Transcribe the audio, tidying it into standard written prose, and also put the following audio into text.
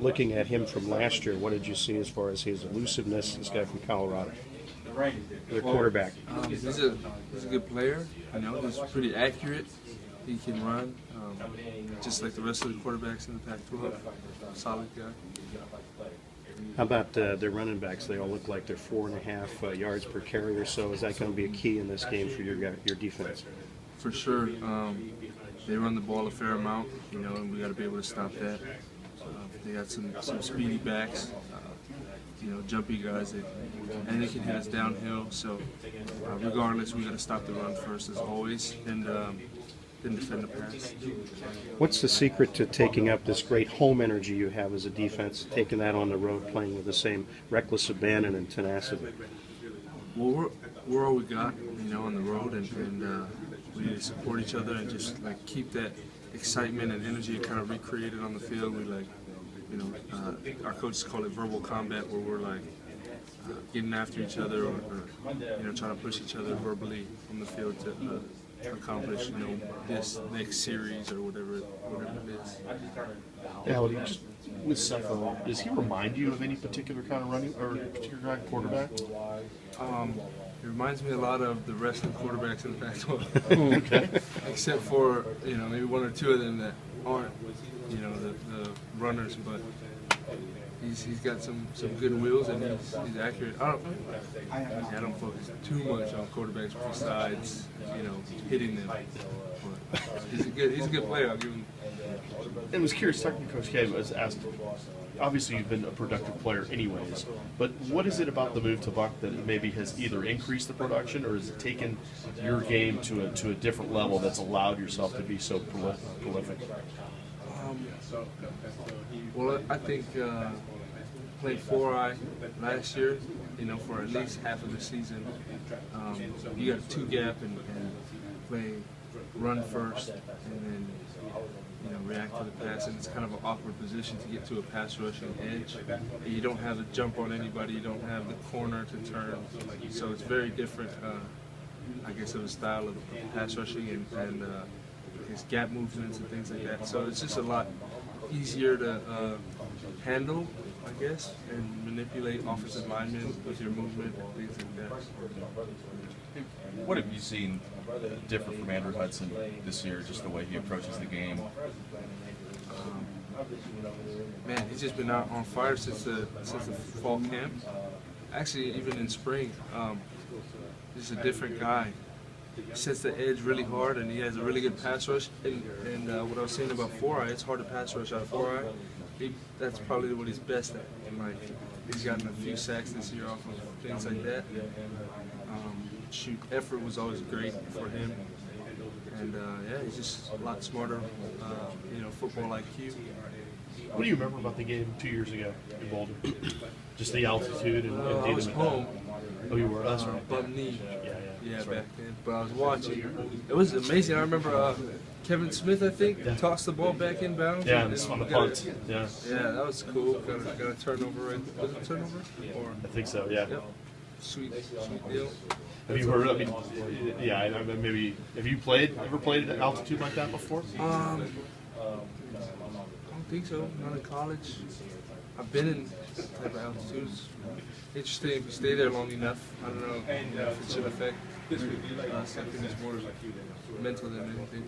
Looking at him from last year, what did you see as far as his elusiveness, this guy from Colorado? The quarterback. He's a good player. You know, he's pretty accurate. He can run, just like the rest of the quarterbacks in the Pac-12. Solid guy. How about their running backs? They all look like they're 4.5 yards per carry or so. Is that going to be a key in this game for your defense? For sure. They run the ball a fair amount, you know, and we got to be able to stop that. They got some speedy backs, you know, jumpy guys, and they can hit us downhill. So regardless, we got to stop the run first, as always, and then defend the pass. What's the secret to taking up this great home energy you have as a defense, taking that on the road, playing with the same reckless abandon and tenacity? Well, we're all we got, you know, on the road, and we need to support each other and just like keep that excitement and energy kind of recreated on the field. We like, you know, our coaches call it verbal combat, where we're like getting after each other, or you know, trying to push each other verbally on the field to accomplish, you know, this next series or whatever it is. Hau'oli, just with Sefo, does he remind you of any particular kind of running or particular kind of quarterback? It reminds me a lot of the rest of the quarterbacks in the Pac-12. Okay. Except for, you know, maybe one or two of them that aren't, you know, the runners, but he's got some good wheels, and he's accurate. I don't focus too much on quarterbacks besides, you know, hitting them. But he's a good player. I'll give him. I was curious, talking to Coach K, was asked, obviously you've been a productive player anyways, but what is it about the move to Buck that maybe has either increased the production or has it taken your game to a different level that's allowed yourself to be so prolific? Well, I think played 4i last year, you know, for at least half of the season. You got a 2-gap and play run first, and then, you know, react to the pass, and it's kind of an awkward position to get to a pass rushing edge. You don't have to jump on anybody, you don't have the corner to turn, so it's very different, I guess, of a style of pass rushing and I guess gap movements and things like that. So it's just a lot easier to handle, I guess, and manipulate offensive linemen with your movement and things like that. What have you seen different from Andrew Hudson this year, just the way he approaches the game? Man, he's just been out on fire since the fall camp. Actually, even in spring, he's a different guy. He sets the edge really hard, and he has a really good pass rush. And what I was saying about 4i, it's hard to pass rush out of 4i. That's probably what he's best at. And like, he's gotten a few sacks this year off of things like that. Shoot effort was always great for him, and yeah, he's just a lot smarter, you know, football IQ. What do you remember about the game 2 years ago in Boulder? Just the altitude and dealing I was with home. That. Oh, you were? That's right. Bum knee. Yeah, That's back right. then. But I was watching. It was amazing. I remember Kevin Smith, I think, tossed the ball back inbounds. Yeah, on the punt. Yeah. Yeah, that was cool. Got a turnover. Right? Was it a turnover? Or I think so. Yeah. yep. Sweet deal. Have you heard? I mean, yeah. I mean, maybe have you ever played at altitude like that before? I don't think so. Not in college. I've been in that type of altitudes. Interesting if you stay there long enough. I don't know if it should affect something that's more mental than anything.